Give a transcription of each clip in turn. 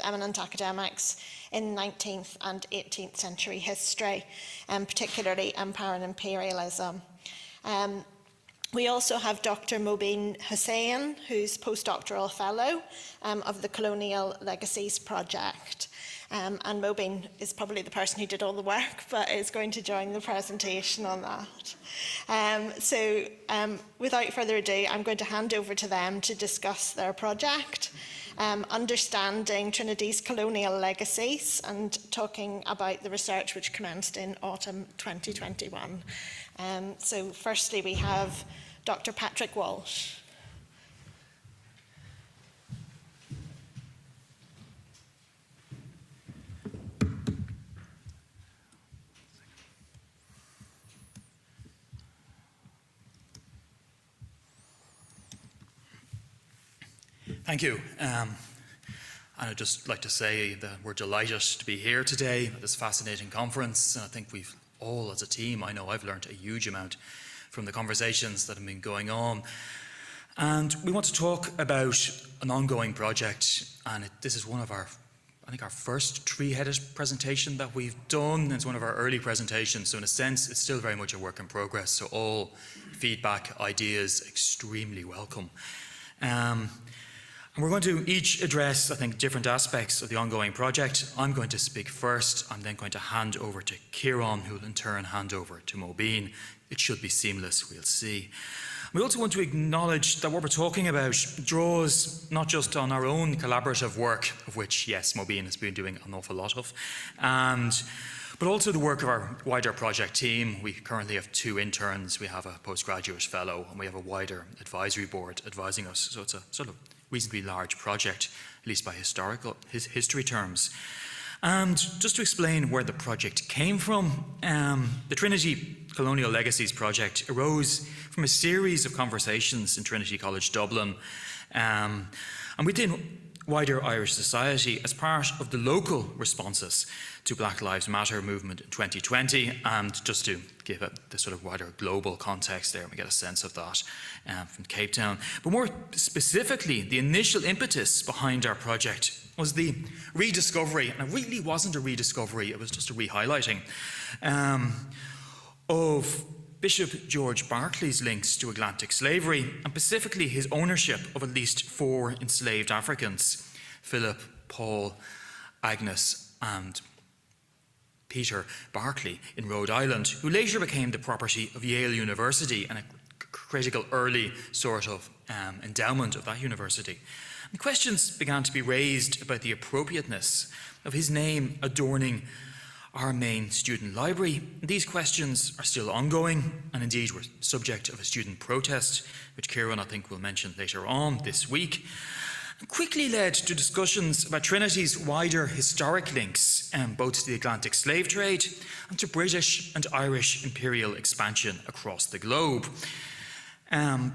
eminent academics in 19th and 18th century history, particularly Empire and Imperialism. We also have Dr. Mobeen Hussain, who's postdoctoral fellow of the Colonial Legacies Project. And Mobeen is probably the person who did all the work, but is going to join the presentation on that. Without further ado, I'm going to hand over to them to discuss their project, understanding Trinity's colonial legacies, and talking about the research which commenced in autumn 2021. So firstly, we have Dr. Patrick Walsh. Thank you. I'd just like to say that we're delighted to be here today at this fascinating conference. And I think we've all, as a team, I know I've learned a huge amount from the conversations that have been going on. And we want to talk about an ongoing project. And this is one of our, I think, our first three-headed presentation that we've done. It's one of our early presentations. So in a sense, it's still very much a work in progress. So all feedback, ideas, extremely welcome. And we're going to each address, I think, different aspects of the ongoing project. I'm going to speak first. I'm then going to hand over to Kieran, who will in turn hand over to Mobeen. It should be seamless, we'll see. We also want to acknowledge that what we're talking about draws not just on our own collaborative work, of which, yes, Mobeen has been doing an awful lot of, but also the work of our wider project team. We currently have 2 interns, we have a postgraduate fellow, and we have a wider advisory board advising us. So it's a sort of reasonably large project, at least by history terms. And just to explain where the project came from, the Trinity Colonial Legacies Project arose from a series of conversations in Trinity College Dublin and within wider Irish society as part of the local responses to Black Lives Matter movement in 2020. And just to give it the sort of wider global context there, we get a sense of that from Cape Town. But more specifically, the initial impetus behind our project was the rediscovery, and it really wasn't a rediscovery, it was just a re-highlighting, of Bishop George Berkeley's links to Atlantic slavery, and specifically his ownership of at least 4 enslaved Africans, Philip, Paul, Agnes and Peter Berkeley in Rhode Island, who later became the property of Yale University and a critical early sort of endowment of that university. And questions began to be raised about the appropriateness of his name adorning our main student library. These questions are still ongoing and indeed were subject of a student protest, which Kieran, I think, will mention later on this week, and quickly led to discussions about Trinity's wider historic links, both to the Atlantic slave trade and to British and Irish imperial expansion across the globe. And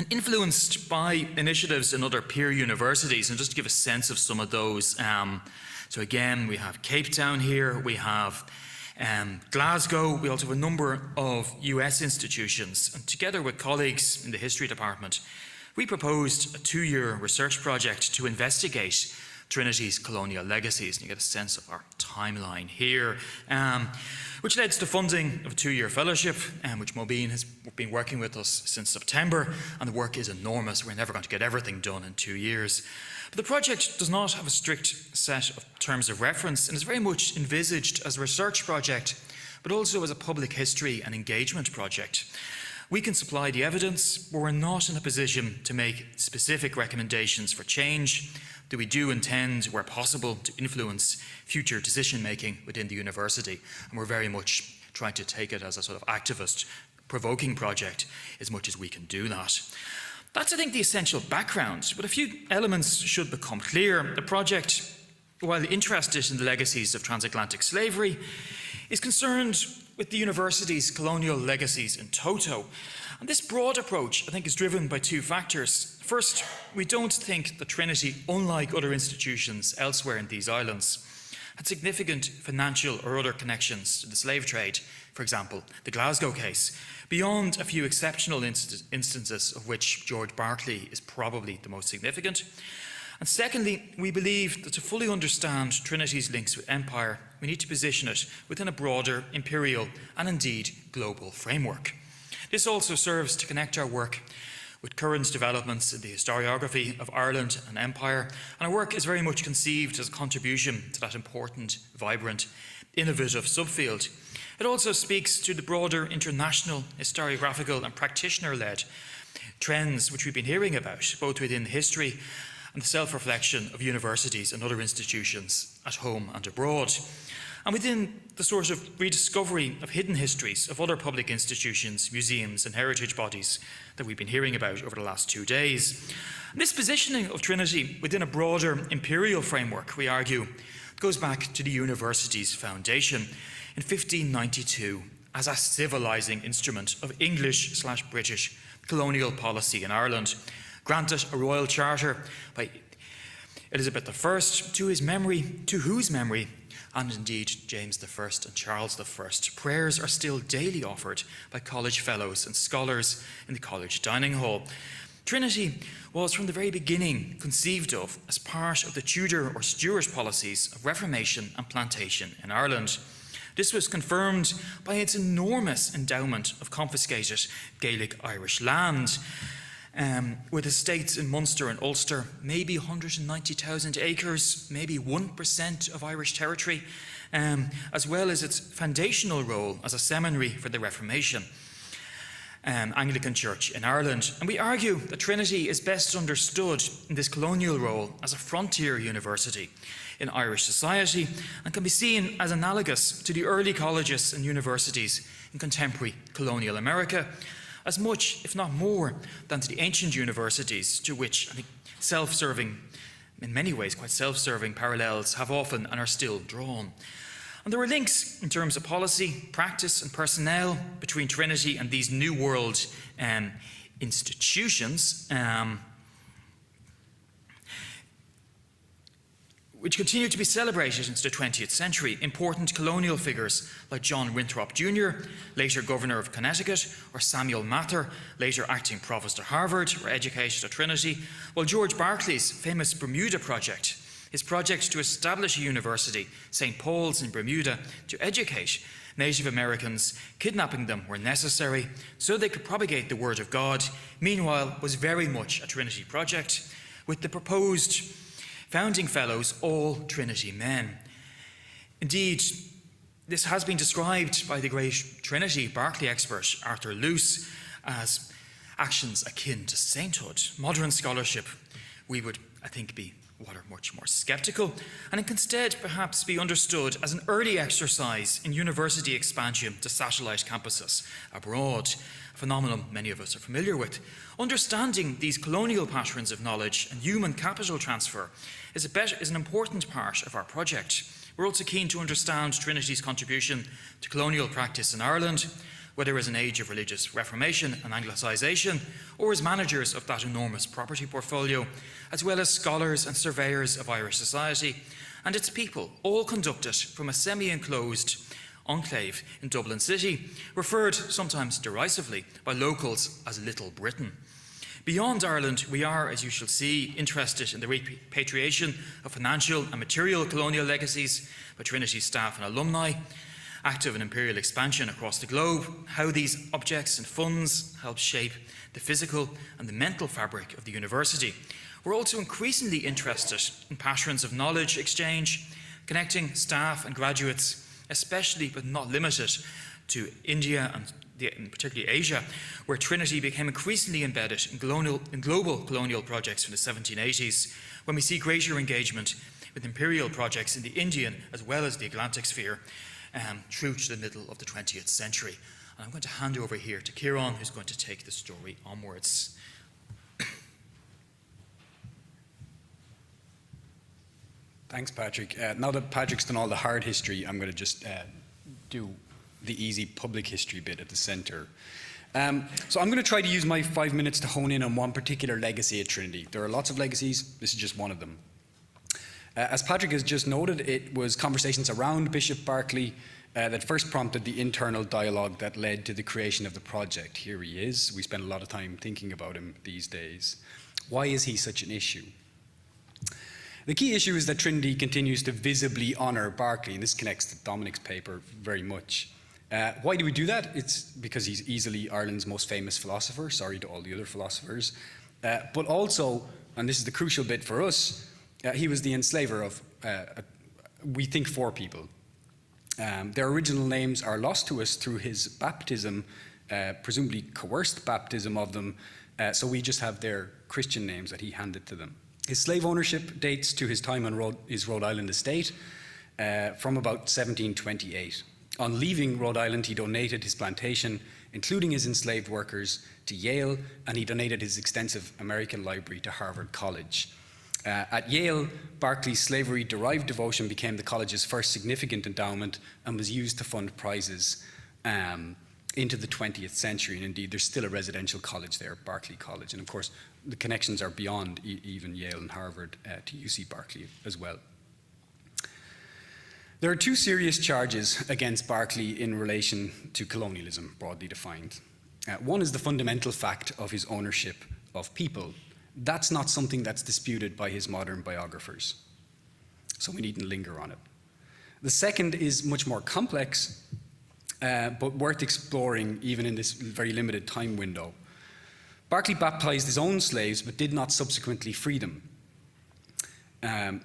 influenced by initiatives in other peer universities, and just to give a sense of some of those, so again, we have Cape Town here, we have Glasgow, we also have a number of US institutions, and together with colleagues in the history department, we proposed a 2-year research project to investigate Trinity's colonial legacies, and you get a sense of our timeline here, which led to the funding of a 2-year fellowship, which Mobeen has been working with us since September, and the work is enormous. We're never going to get everything done in 2 years. But the project does not have a strict set of terms of reference and is very much envisaged as a research project, but also as a public history and engagement project. We can supply the evidence, but we're not in a position to make specific recommendations for change, though we do intend, where possible, to influence future decision-making within the university. And we're very much trying to take it as a sort of activist, provoking project as much as we can do that. That's, I think, the essential background, but a few elements should become clear. The project, while interested in the legacies of transatlantic slavery, is concerned with the university's colonial legacies in toto. And this broad approach, I think, is driven by 2 factors. First, we don't think that Trinity, unlike other institutions elsewhere in these islands, had significant financial or other connections to the slave trade, for example, the Glasgow case, beyond a few exceptional instances of which George Berkeley is probably the most significant. And secondly, we believe that to fully understand Trinity's links with empire, we need to position it within a broader imperial and indeed global framework. This also serves to connect our work with current developments in the historiography of Ireland and empire, and our work is very much conceived as a contribution to that important, vibrant, innovative subfield. It also speaks to the broader international, historiographical and practitioner-led trends which we've been hearing about, both within history and the self-reflection of universities and other institutions at home and abroad, and within the sort of rediscovery of hidden histories of other public institutions, museums and heritage bodies that we've been hearing about over the last 2 days. And this positioning of Trinity within a broader imperial framework, we argue, goes back to the university's foundation in 1592 as a civilising instrument of English/British colonial policy in Ireland, granted a royal charter by Elizabeth I to whose memory, and indeed James I and Charles I, prayers are still daily offered by college fellows and scholars in the college dining hall. Trinity was from the very beginning conceived of as part of the Tudor or Stuart policies of Reformation and plantation in Ireland. This was confirmed by its enormous endowment of confiscated Gaelic Irish land, with estates in Munster and Ulster, maybe 190,000 acres, maybe 1% of Irish territory, as well as its foundational role as a seminary for the Reformation Anglican Church in Ireland. And we argue that Trinity is best understood in this colonial role as a frontier university in Irish society and can be seen as analogous to the early colleges and universities in contemporary colonial America, as much, if not more, than to the ancient universities to which I think self-serving, in many ways quite self-serving parallels have often and are still drawn. And there are links in terms of policy, practice and personnel between Trinity and these New World institutions, which continue to be celebrated into the 20th century. Important colonial figures like John Winthrop Jr., later Governor of Connecticut, or Samuel Mather, later acting Provost at Harvard, were educated at Trinity, while George Berkeley's famous Bermuda project, his project to establish a university, St. Paul's in Bermuda, to educate Native Americans, kidnapping them where necessary so they could propagate the word of God, meanwhile was very much a Trinity project, with the proposed founding fellows all Trinity men. Indeed, this has been described by the great Trinity Berkeley expert Arthur Luce as actions akin to sainthood. Modern scholarship, we would, I think, be much more sceptical, and it can instead perhaps be understood as an early exercise in university expansion to satellite campuses abroad, a phenomenon many of us are familiar with. Understanding these colonial patterns of knowledge and human capital transfer is an important part of our project. We're also keen to understand Trinity's contribution to colonial practice in Ireland, whether as an age of religious reformation and Anglicisation, or as managers of that enormous property portfolio, as well as scholars and surveyors of Irish society and its people, all conducted from a semi-enclosed enclave in Dublin City, referred sometimes derisively by locals as Little Britain. Beyond Ireland, we are, as you shall see, interested in the repatriation of financial and material colonial legacies by Trinity staff and alumni, active in imperial expansion across the globe, how these objects and funds help shape the physical and the mental fabric of the university. We're also increasingly interested in patterns of knowledge exchange, connecting staff and graduates, especially but not limited to India and particularly Asia, where Trinity became increasingly embedded in global colonial projects from the 1780s, when we see greater engagement with imperial projects in the Indian as well as the Atlantic sphere, through to the middle of the 20th century. And I'm going to hand over here to Ciarán, who's going to take the story onwards. Thanks, Patrick. Now that Patrick's done all the hard history, I'm going to just do the easy public history bit at the centre. So I'm going to try to use my 5 minutes to hone in on one particular legacy at Trinity. There are lots of legacies. This is just one of them. As Patrick has just noted, it was conversations around Bishop Berkeley that first prompted the internal dialogue that led to the creation of the project. Here he is. We spend a lot of time thinking about him these days. Why is he such an issue? The key issue is that Trinity continues to visibly honour Berkeley, and this connects to Dominic's paper very much. Why do we do that? It's because he's easily Ireland's most famous philosopher, sorry to all the other philosophers, but also, and this is the crucial bit for us, he was the enslaver of, we think, 4 people. Their original names are lost to us through his baptism, presumably coerced baptism of them, so we just have their Christian names that he handed to them. His slave ownership dates to his time on his Rhode Island estate from about 1728. On leaving Rhode Island, he donated his plantation, including his enslaved workers, to Yale, and he donated his extensive American library to Harvard College. At Yale, Berkeley's slavery-derived devotion became the college's first significant endowment and was used to fund prizes into the 20th century. And indeed, there's still a residential college there, Berkeley College. And of course, the connections are beyond even Yale and Harvard to UC Berkeley as well. There are 2 serious charges against Berkeley in relation to colonialism, broadly defined. One is the fundamental fact of his ownership of people. That's not something that's disputed by his modern biographers, so we needn't linger on it. The second is much more complex, but worth exploring even in this very limited time window. Berkeley baptized his own slaves, but did not subsequently free them.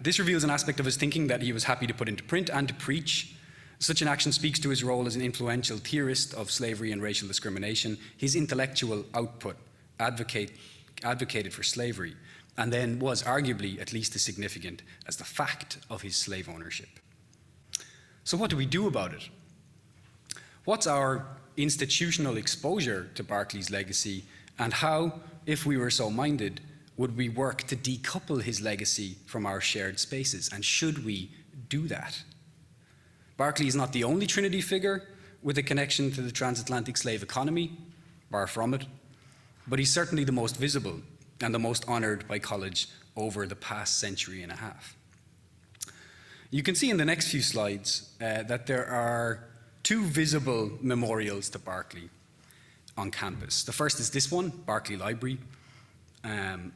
This reveals an aspect of his thinking that he was happy to put into print and to preach. Such an action speaks to his role as an influential theorist of slavery and racial discrimination. His intellectual output advocated for slavery, and then was arguably at least as significant as the fact of his slave ownership. So what do we do about it? What's our institutional exposure to Berkeley's legacy, and how, if we were so minded, would we work to decouple his legacy from our shared spaces, and should we do that? Berkeley is not the only Trinity figure with a connection to the transatlantic slave economy, far from it, but he's certainly the most visible and the most honoured by college over the past century and a half. You can see in the next few slides that there are 2 visible memorials to Berkeley on campus. The first is this one, Berkeley Library,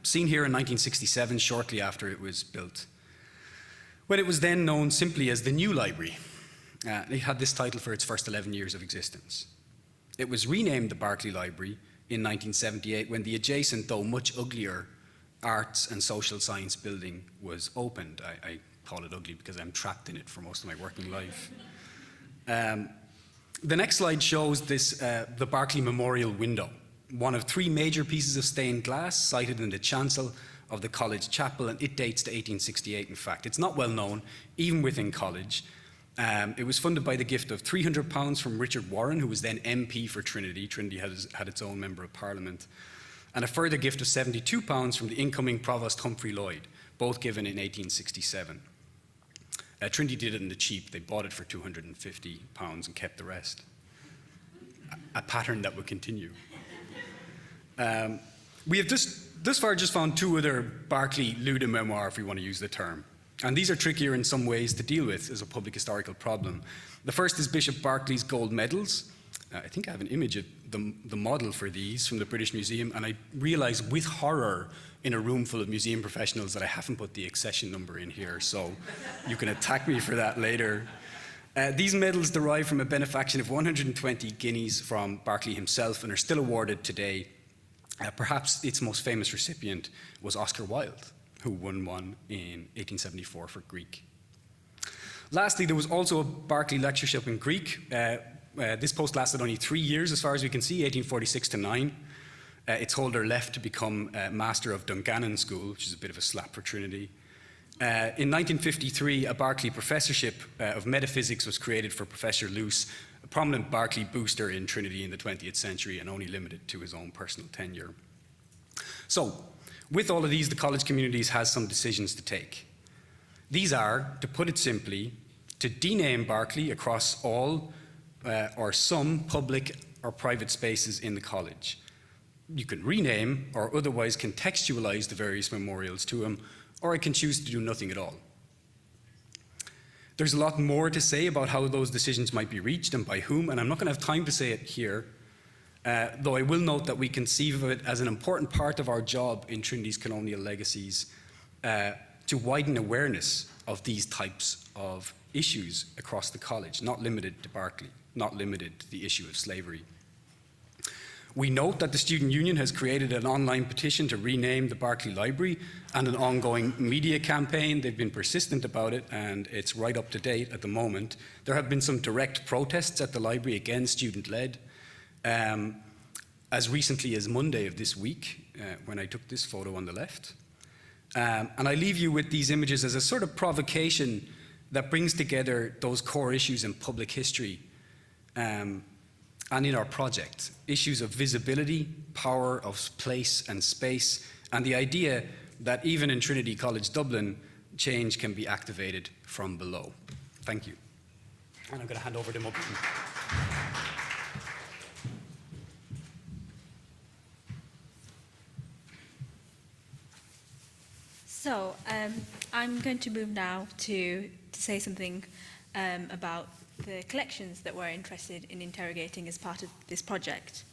seen here in 1967, shortly after it was built, when it was then known simply as the New Library. It had this title for its first 11 years of existence. It was renamed the Berkeley Library in 1978 when the adjacent, though much uglier, Arts and Social Science building was opened. I call it ugly because I'm trapped in it for most of my working life. The next slide shows this, the Berkeley Memorial Window, one of 3 major pieces of stained glass sited in the chancel of the college chapel, and it dates to 1868, in fact. It's not well known, even within college. It was funded by the gift of £300 from Richard Warren, who was then MP for Trinity. Trinity had its own Member of Parliament. And a further gift of £72 from the incoming Provost Humphrey Lloyd, both given in 1867. Trinity did it in the cheap. They bought it for £250 and kept the rest. A pattern that would continue. We have thus far just found 2 other Berkeley Luda-memoir, if we want to use the term. And these are trickier in some ways to deal with as a public historical problem. The first is Bishop Berkeley's gold medals. I think I have an image of the model for these from the British Museum, and I realise with horror in a room full of museum professionals that I haven't put the accession number in here, so you can attack me for that later. These medals derive from a benefaction of 120 guineas from Berkeley himself and are still awarded today. Perhaps its most famous recipient was Oscar Wilde, who won one in 1874 for Greek. Lastly, there was also a Berkeley lectureship in Greek. This post lasted only 3 years, as far as we can see, 1846 to 9. Its holder left to become master of Dungannon School, which is a bit of a slap for Trinity. In 1953, a Berkeley professorship of metaphysics was created for Professor Luce, a prominent Berkeley booster in Trinity in the 20th century and only limited to his own personal tenure. So, with all of these, the college communities has some decisions to take. These are, to put it simply, to dename Berkeley across all or some public or private spaces in the college. You can rename or otherwise contextualize the various memorials to him, or I can choose to do nothing at all. There's a lot more to say about how those decisions might be reached and by whom, and I'm not going to have time to say it here, though I will note that we conceive of it as an important part of our job in Trinity's colonial legacies to widen awareness of these types of issues across the college, not limited to Berkeley, not limited to the issue of slavery. We note that the Student Union has created an online petition to rename the Berkeley Library and an ongoing media campaign. They've been persistent about it, and it's right up to date at the moment. There have been some direct protests at the library, again student-led, as recently as Monday of this week, when I took this photo on the left. And I leave you with these images as a sort of provocation that brings together those core issues in public history and in our project, issues of visibility, power of place and space, and the idea that even in Trinity College Dublin, change can be activated from below. Thank you. And I'm going to hand over to Mubin. So I'm going to move now to say something about the collections that we're interested in interrogating as part of this project.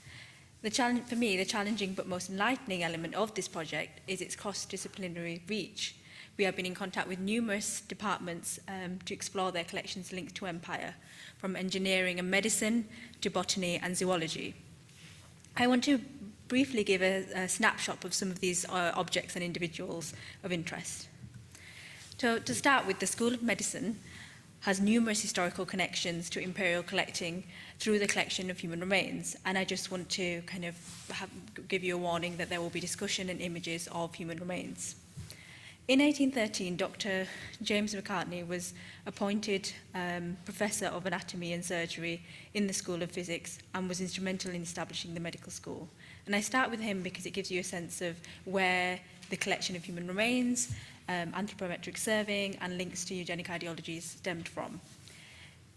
For me, the challenging but most enlightening element of this project is its cross-disciplinary reach. We have been in contact with numerous departments to explore their collections linked to empire, from engineering and medicine to botany and zoology. I want to briefly give a snapshot of some of these objects and individuals of interest. So, to start with, the School of Medicine has numerous historical connections to imperial collecting through the collection of human remains, and I just want to kind of give you a warning that there will be discussion and images of human remains. In 1813, Dr. James McCartney was appointed Professor of Anatomy and Surgery in the School of Physics and was instrumental in establishing the medical school. And I start with him because it gives you a sense of where the collection of human remains, anthropometric surveying and links to eugenic ideologies stemmed from.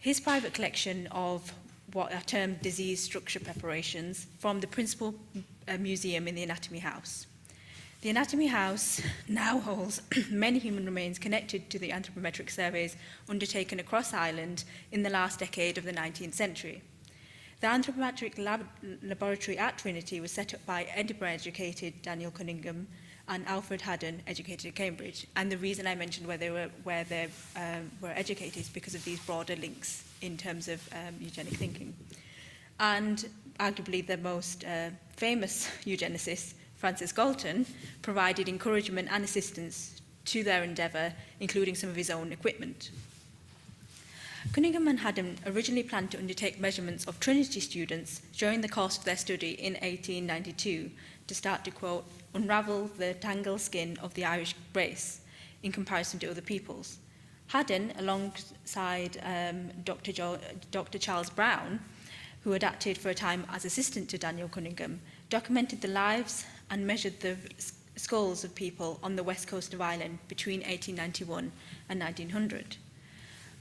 His private collection of what are termed disease structure preparations from the principal museum in the Anatomy House. The Anatomy House now holds many human remains connected to the anthropometric surveys undertaken across Ireland in the last decade of the 19th century. The anthropometric laboratory at Trinity was set up by Edinburgh-educated Daniel Cunningham and Alfred Haddon, educated at Cambridge. And the reason I mentioned where they were educated is because of these broader links in terms of eugenic thinking. And arguably the most famous eugenicist, Francis Galton, provided encouragement and assistance to their endeavour, including some of his own equipment. Cunningham and Haddon originally planned to undertake measurements of Trinity students during the course of their study in 1892 to start to, quote, unravel the tangled skin of the Irish race in comparison to other peoples. Haddon, alongside Dr. Charles Brown, who had acted for a time as assistant to Daniel Cunningham, documented the lives and measured the skulls of people on the west coast of Ireland between 1891 and 1900.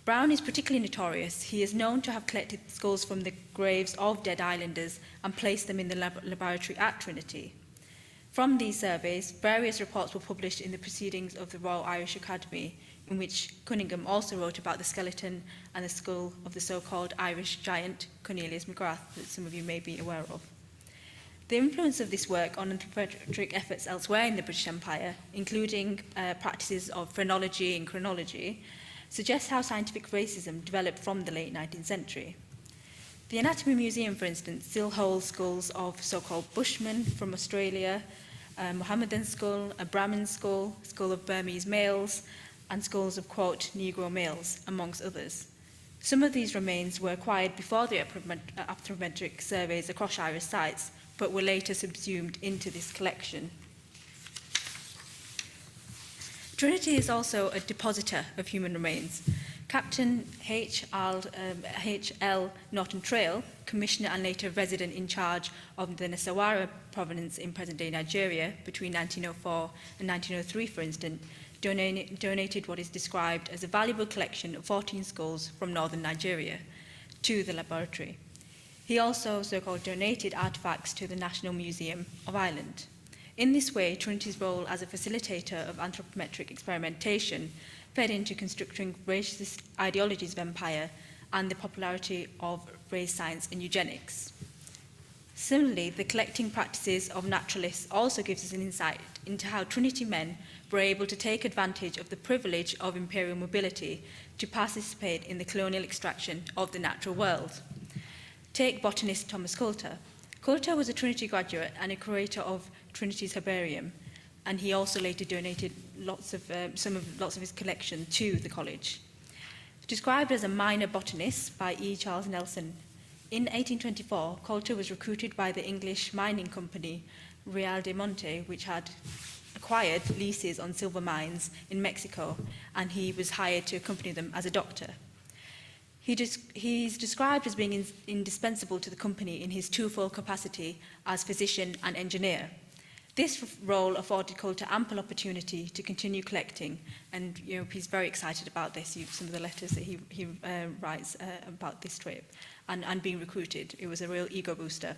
Brown is particularly notorious. He is known to have collected skulls from the graves of dead islanders and placed them in the laboratory at Trinity. From these surveys, various reports were published in the Proceedings of the Royal Irish Academy, in which Cunningham also wrote about the skeleton and the skull of the so-called Irish giant Cornelius McGrath, that some of you may be aware of. The influence of this work on anthropometric efforts elsewhere in the British Empire, including practices of phrenology and chronology, suggests how scientific racism developed from the late 19th century. The Anatomy Museum, for instance, still holds skulls of so-called Bushmen from Australia, a Mohammedan skull, a Brahmin skull, skull of Burmese males, and skulls of, quote, Negro males, amongst others. Some of these remains were acquired before the anthropometric surveys across Irish sites, but were later subsumed into this collection. Trinity is also a depositor of human remains. Captain H.L. Norton Trail, commissioner and later resident in charge of the Nasawara province in present-day Nigeria between 1904 and 1903, for instance, donated what is described as a valuable collection of 14 skulls from northern Nigeria to the laboratory. He also so-called donated artefacts to the National Museum of Ireland. In this way, Trinity's role as a facilitator of anthropometric experimentation fed into constructing racist ideologies of empire and the popularity of race science and eugenics. Similarly, the collecting practices of naturalists also gives us an insight into how Trinity men were able to take advantage of the privilege of imperial mobility to participate in the colonial extraction of the natural world. Take botanist Thomas Coulter. Coulter was a Trinity graduate and a curator of Trinity's herbarium, and he also later donated lots of his collection to the college. Described as a minor botanist by E. Charles Nelson, in 1824, Coulter was recruited by the English mining company Real de Monte, which had acquired leases on silver mines in Mexico, and he was hired to accompany them as a doctor. He's described as being indispensable to the company in his twofold capacity as physician and engineer. This role afforded Coulter ample opportunity to continue collecting, and he's very excited about this. Some of the letters that he writes about this trip and being recruited. It was a real ego booster.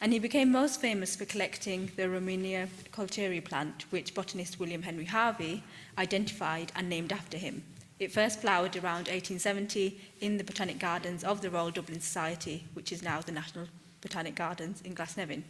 And he became most famous for collecting the Rominia Coulteri plant, which botanist William Henry Harvey identified and named after him. It first flowered around 1870 in the Botanic Gardens of the Royal Dublin Society, which is now the National Botanic Gardens in Glasnevin.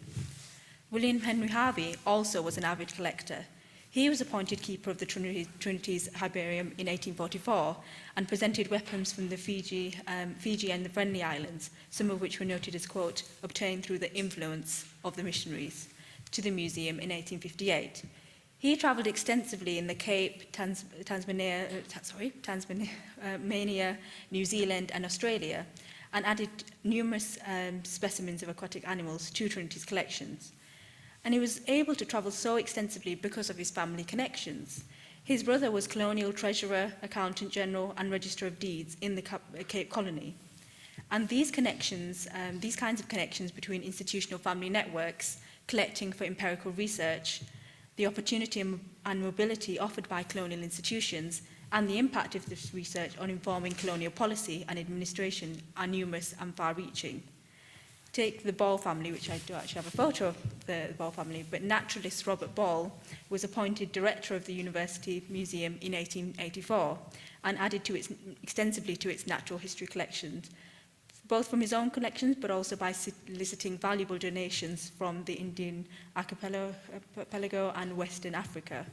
William Henry Harvey also was an avid collector. He was appointed keeper of the Trinity's herbarium in 1844 and presented weapons from the Fiji and the Friendly Islands, some of which were noted as, quote, obtained through the influence of the missionaries, to the museum in 1858. He travelled extensively in the Cape, Tasmania, New Zealand and Australia, and added numerous specimens of aquatic animals to Trinity's collections. And he was able to travel so extensively because of his family connections. His brother was colonial treasurer, accountant general, and register of deeds in the Cape Colony. And these connections, these kinds of connections between institutional family networks, collecting for empirical research, the opportunity and mobility offered by colonial institutions, and the impact of this research on informing colonial policy and administration are numerous and far-reaching. Take the Ball family, which I do actually have a photo of the Ball family, but naturalist Robert Ball was appointed director of the University Museum in 1884 and added extensively to its natural history collections, both from his own collections but also by soliciting valuable donations from the Indian archipelago and Western Africa.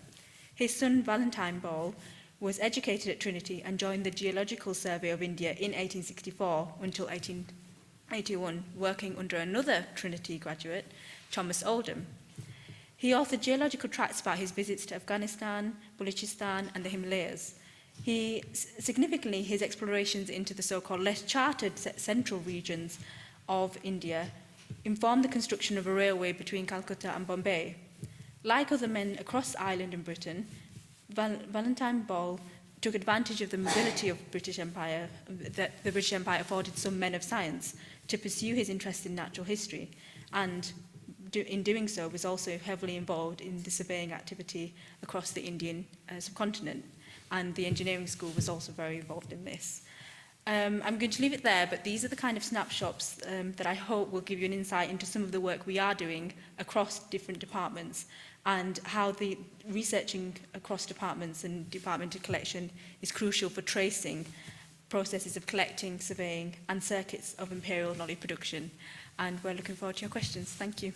His son Valentine Ball was educated at Trinity and joined the Geological Survey of India in 1864 until 1881, working under another Trinity graduate, Thomas Oldham. He authored geological tracts about his visits to Afghanistan, Balochistan, and the Himalayas. Significantly, his explorations into the so-called less charted central regions of India informed the construction of a railway between Calcutta and Bombay. Like other men across Ireland and Britain, Valentine Ball took advantage of the mobility of British Empire that the British Empire afforded some men of science to pursue his interest in natural history, and in doing so was also heavily involved in the surveying activity across the Indian subcontinent, and the engineering school was also very involved in this. I'm going to leave it there, but these are the kind of snapshots that I hope will give you an insight into some of the work we are doing across different departments and how the researching across departments and departmental collection is crucial for tracing processes of collecting, surveying and circuits of imperial knowledge production. And we're looking forward to your questions. Thank you.